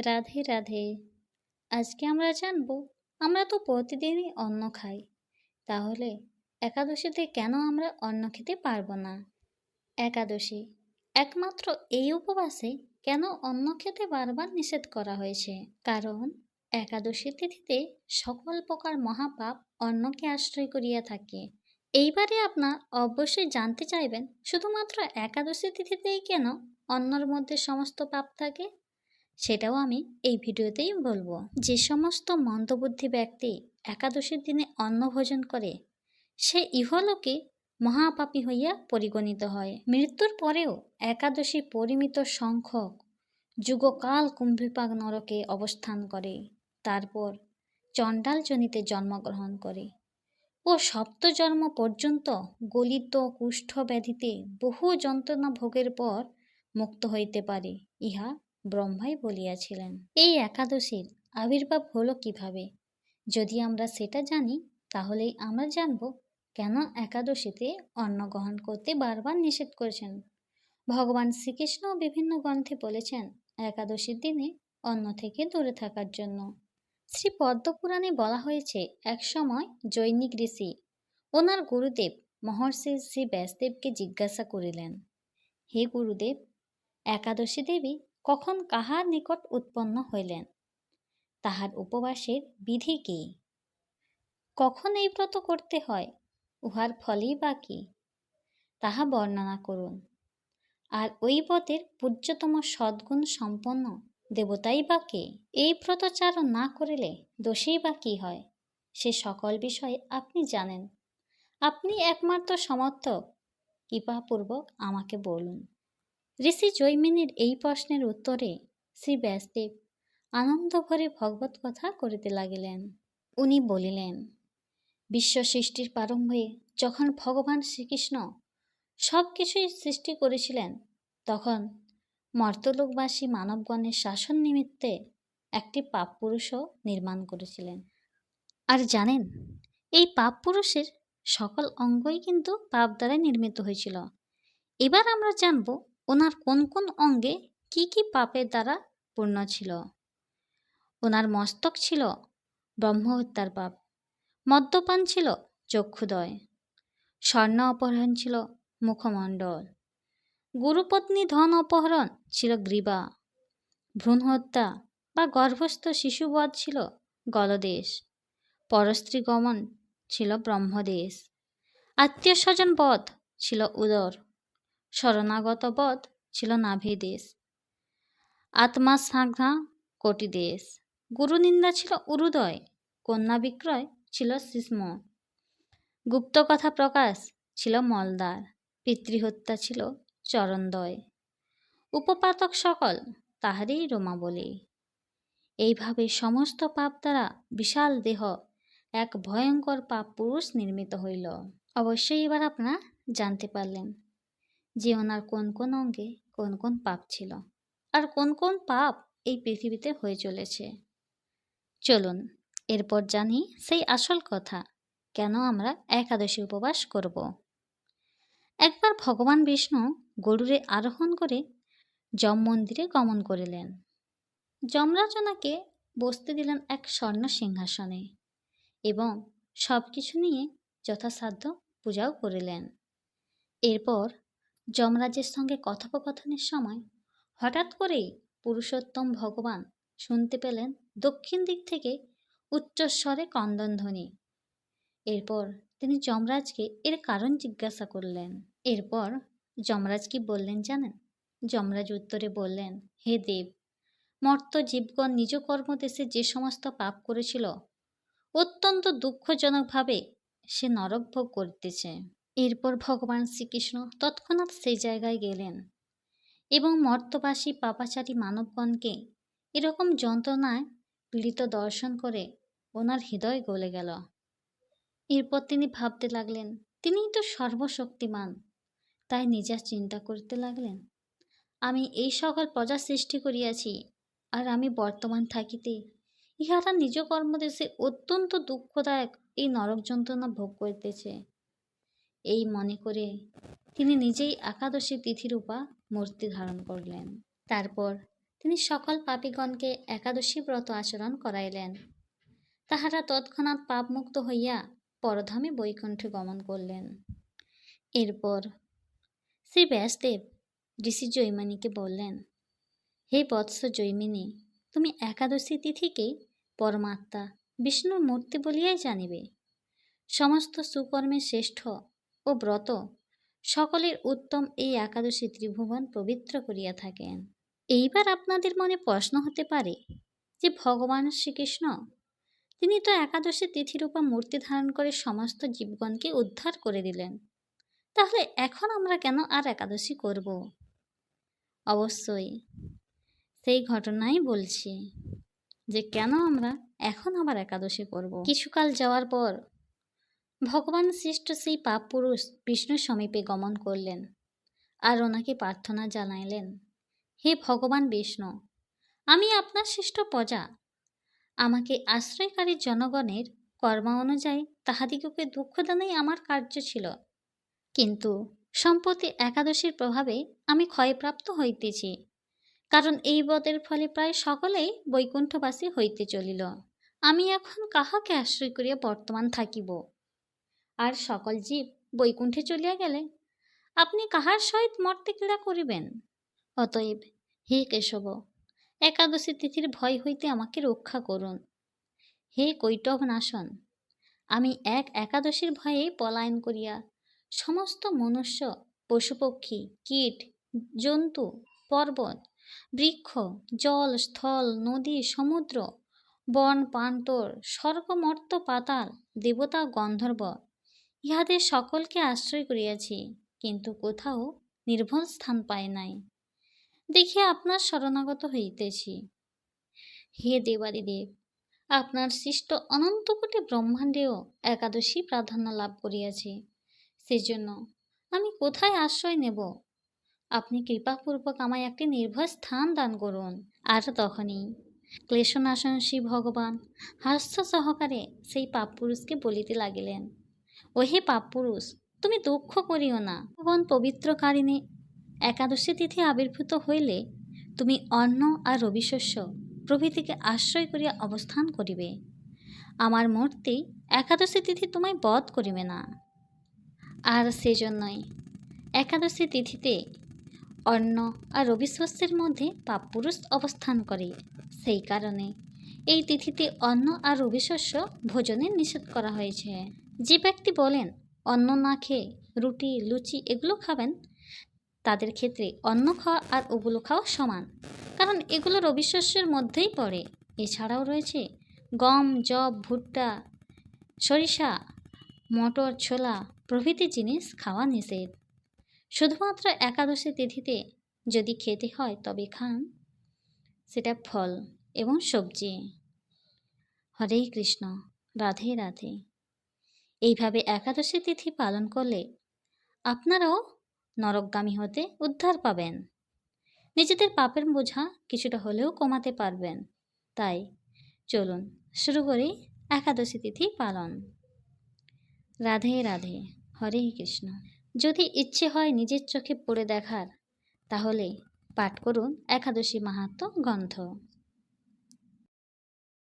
রাধে রাধে। আজকে আমরা জানবো, আমরা তো প্রতিদিনই অন্ন খাই, তাহলে একাদশীতে কেন আমরা অন্ন খেতে পারবো না? একাদশী একমাত্র এই উপবাসে কেন অন্ন খেতে বারবার নিষেধ করা হয়েছে? কারণ একাদশী তিথিতে সকল প্রকার মহাপাপ অন্নকে আশ্রয় করিয়া থাকে। এইবারে আপনার অবশ্যই জানতে চাইবেন, শুধুমাত্র একাদশী তিথিতেই কেন অন্নর মধ্যে সমস্ত পাপ থাকে? সেটাও আমি এই ভিডিওতেই বলবো। যে সমস্ত মন্দবুদ্ধি ব্যক্তি একাদশীর দিনে অন্ন ভোজন করে, সে ইহলোকে মহাপাপী হইয়া পরিগণিত হয়। মৃত্যুর পরেও একাদশী পরিমিত সংখ্যক যুগকাল কুম্ভীপাক নরকে অবস্থান করে, তারপর চণ্ডাল যোনিতে জন্মগ্রহণ করে ও সপ্তজন্ম পর্যন্ত গলিত কুষ্ঠ ব্যাধিতে বহু যন্ত্রণা ভোগের পর মুক্ত হইতে পারে, ইহা ব্রহ্মাই বলিয়াছিলেন। এই একাদশীর আবির্ভাব হলো কিভাবে? যদি আমরা সেটা জানি, তাহলেই আমরা জানব কেন একাদশীতে অন্ন গ্রহণ করতে বারবার নিষেধ করেছেন। ভগবান শ্রীকৃষ্ণ বিভিন্ন গ্রন্থে বলেছেন একাদশীর দিনে অন্ন থেকে দূরে থাকার জন্য। শ্রী পদ্মপুরাণে বলা হয়েছে, এক সময় জৈনিক ঋষি ওনার গুরুদেব মহর্ষি শ্রী ব্যাসদেবকে জিজ্ঞাসা করিলেন, হে গুরুদেব, একাদশী দেবী কখন কাহার নিকট উৎপন্ন হইলেন? তাহার উপবাসের বিধি কি? কখন এই ব্রত করতে হয়? উহার ফলই বা কি? তাহা বর্ণনা করুন। আর ওই ব্রতের পূজ্যতম সদ্গুণ সম্পন্ন দেবতাই বা কে? এই ব্রত চারণ না করিলে দোষেই বা কি হয়? সে সকল বিষয়ে আপনি জানেন। আপনি একমাত্র সমর্থক, কৃপাপূর্বক আমাকে বলুন। ঋষি জৈমিনীর এই প্রশ্নের উত্তরে শ্রী ব্যাসদেব আনন্দ ভরে ভগবত কথা করিতে লাগিলেন। উনি বলিলেন, বিশ্ব সৃষ্টির প্রারম্ভে যখন ভগবান শ্রীকৃষ্ণ সব কিছুই সৃষ্টি করেছিলেন, তখন মর্তলোকবাসী মানবগণের শাসন নিমিত্তে একটি পাপ পুরুষও নির্মাণ করেছিলেন। আর জানেন, এই পাপ পুরুষের সকল অঙ্গই কিন্তু পাপ দ্বারা নির্মিত হয়েছিল। এবার আমরা জানব ওনার কোন কোন অঙ্গে কি কি পাপের দ্বারা পূর্ণ ছিল। ওনার মস্তক ছিল ব্রহ্মহত্যার পাপ, মদ্যপান ছিল চক্ষুদয়, স্বর্ণ অপহরণ ছিল মুখমণ্ডল, গুরুপত্নী ধন অপহরণ ছিল গ্রীবা, ভ্রূণ হত্যা বা গর্ভস্থ শিশুবধ ছিল গলদেশ, পরস্ত্রী গমন ছিল ব্রহ্মদেশ, আত্মীয় স্বজন বধ ছিল উদর, শরণাগত বধ ছিল নাভিদেশ, আত্মা সাঘা কোটিদেশ, গুরুনিন্দা ছিল উরুদয়, কন্যা বিক্রয় ছিল শিশ্ম, গুপ্ত কথা প্রকাশ ছিল মলদ্বার, পিতৃহত্যা ছিল চরণদয়, উপপাতক সকল তাহারই রোমাবলী। এইভাবে সমস্ত পাপ দ্বারা বিশাল দেহ এক ভয়ঙ্কর পাপ পুরুষ নির্মিত হইল। অবশ্যই এবার আপনারা জানতে পারলেন যে ওনার কোন কোন অঙ্গে কোন কোন পাপ ছিল, আর কোন কোন পাপ এই পৃথিবীতে হয়ে চলেছে। চলুন এরপর জানি সেই আসল কথা, কেন আমরা একাদশী উপবাস করব। একবার ভগবান বিষ্ণু গরুরে আরোহণ করে যম মন্দিরে গমন করিলেন। যমরাজ ওনাকে বসতে দিলেন এক স্বর্ণ সিংহাসনে এবং সব কিছু নিয়ে যথাসাধ্য পূজাও করিলেন। এরপর যমরাজের সঙ্গে কথোপকথনের সময় হঠাৎ করেই পুরুষোত্তম ভগবান শুনতে পেলেন দক্ষিণ দিক থেকে উচ্চস্বরে ক্রন্দনধ্বনি। এরপর তিনি যমরাজকে এর কারণ জিজ্ঞাসা করলেন। এরপর যমরাজ কি বললেন জানেন? যমরাজ উত্তরে বললেন, হে দেব, মর্ত জীবগণ নিজ কর্মদেশে যে সমস্ত পাপ করেছিল, অত্যন্ত দুঃখজনকভাবে সে নরক ভোগ করিতেছে। এরপর ভগবান শ্রীকৃষ্ণ তৎক্ষণাৎ সেই জায়গায় গেলেন এবং মর্তবাসী পাপাচারী মানবগণকে এরকম যন্ত্রণায় পীড়িত দর্শন করে ওনার হৃদয় গলে গেল। এরপর তিনি ভাবতে লাগলেন, তিনিই তো সর্বশক্তিমান। তাই নিজের চিন্তা করতে লাগলেন, আমি এই সকল প্রজা সৃষ্টি করিয়াছি, আর আমি বর্তমান থাকিতে ইহারা নিজ কর্মদেশে অত্যন্ত দুঃখদায়ক এই নরক যন্ত্রণা ভোগ করিতেছে। এই মনে করে তিনি নিজেই একাদশী তিথিরূপা মূর্তি ধারণ করলেন। তারপর তিনি সকল পাপীগণকে একাদশী ব্রত আচরণ করাইলেন। তাহারা তৎক্ষণাৎ পাপমুক্ত হইয়া পরধামে বৈকুণ্ঠে গমন করলেন। এরপর শ্রী ব্যাসদেব ঋষি জৈমিনীকে বললেন, হে বৎস জৈমিনী, তুমি একাদশী তিথিকেই পরমাত্মা বিষ্ণুর মূর্তি বলিয়াই জানিবে। সমস্ত সুকর্মে শ্রেষ্ঠ ও ব্রত সকলের উত্তম এই একাদশী ত্রিভুবন পবিত্র করিয়া থাকেন। এইবার আপনাদের মনে প্রশ্ন হতে পারে যে ভগবান শ্রীকৃষ্ণ তিনি তো একাদশী তিথিরূপা মূর্তি ধারণ করে সমস্ত জীবগণকে উদ্ধার করে দিলেন, তাহলে এখন আমরা কেন আর একাদশী করব? অবশ্যই সেই ঘটনাই বলছি যে কেন আমরা এখন আবার একাদশী করব। কিছুকাল যাওয়ার পর ভগবান সৃষ্ট সেই পাপ পুরুষ বিষ্ণুর সমীপে গমন করলেন আর ওনাকে প্রার্থনা জানাইলেন, হে ভগবান বিষ্ণু, আমি আপনার শ্রেষ্ঠ প্রজা, আমাকে আশ্রয়কারী জনগণের কর্ম অনুযায়ী তাহাদিগকে দুঃখদানেই আমার কার্য ছিল, কিন্তু সম্প্রতি একাদশীর প্রভাবে আমি ক্ষয়প্রাপ্ত হইতেছি, কারণ এই ব্রতের ফলে প্রায় সকলেই বৈকুণ্ঠবাসী হইতে চলিল। আমি এখন কাহাকে আশ্রয় করিয়া বর্তমান থাকিব? আর সকল জীব বৈকুণ্ঠে চলিয়া গেলে আপনি কাহার সহিত মর্তে ক্রীড়া করিবেন? অতএব হে কেশব, একাদশী তিথির ভয় হইতে আমাকে রক্ষা করুন। হে কৈটব নাশন, আমি একাদশীর ভয়ে পলায়ন করিয়া সমস্ত মনুষ্য, পশুপক্ষী, কীট, জন্তু, পর্বত, বৃক্ষ, জল, স্থল, নদী, সমুদ্র, বন, প্রান্তর, স্বর্গ, মর্ত্য, পাতাল, দেবতা, গন্ধর্ব ইহাদের সকলকে আশ্রয় করিয়াছি, কিন্তু কোথাও নির্ভর স্থান পাই নাই। দেখিয়া আপনার শরণাগত হইতেছি। হে দেবাদিদেব, আপনার সৃষ্ট অনন্ত কোটি ব্রহ্মাণ্ডেও একাদশী প্রাধান্য লাভ করিয়াছে, সেজন্য আমি কোথায় আশ্রয় নেব? আপনি কৃপাপূর্বক আমায় একটি নির্ভর স্থান দান করুন। আর তখনই ক্লেশনাশন শ্রী ভগবান হাস্য সহকারে সেই পাপ পুরুষকে বলিতে লাগিলেন, ওহে পাপ পুরুষ, তুমি দুঃখ করিও না। ভগবান পবিত্রকারিণী একাদশী তিথি আবির্ভূত হইলে তুমি অন্ন আর রবিশস্য প্রভৃতিকে আশ্রয় করিয়া অবস্থান করিবে। আমার মূর্তি একাদশী তিথি তোমায় বধ করিবে না। আর সেজন্যই একাদশী তিথিতে অন্ন আর রবিশস্যের মধ্যে পাপপুরুষ অবস্থান করে। সেই কারণে এই তিথিতে অন্ন আর রবিশস্য ভোজনের নিষেধ করা হয়েছে। যে ব্যক্তি বলেন অন্ন না খেয়ে রুটি, লুচি এগুলো খাবেন, তাদের ক্ষেত্রে অন্ন খাওয়া আর ওগুলো খাওয়া সমান, কারণ এগুলো রবিশস্যের মধ্যেই পড়ে। এছাড়াও রয়েছে গম, যব, ভুট্টা, সরিষা, মটর, ছোলা প্রভৃতি জিনিস খাওয়া নিষেধ। শুধুমাত্র একাদশী তিথিতে যদি খেতে হয় তবে খান সেটা ফল এবং সবজি। হরে কৃষ্ণ, রাধে রাধে। এইভাবে একাদশী তিথি পালন করলে আপনারাও নরকগামী হতে উদ্ধার পাবেন, নিজেদের পাপের বোঝা কিছুটা হলেও কমাতে পারবেন। তাই চলুন শুরু করি একাদশী তিথি পালন। রাধে রাধে, হরে কৃষ্ণ। যদি ইচ্ছে হয় নিজের চোখে পড়ে দেখার, তাহলে পাঠ করুন একাদশী মাহাত্ম্য গ্রন্থ।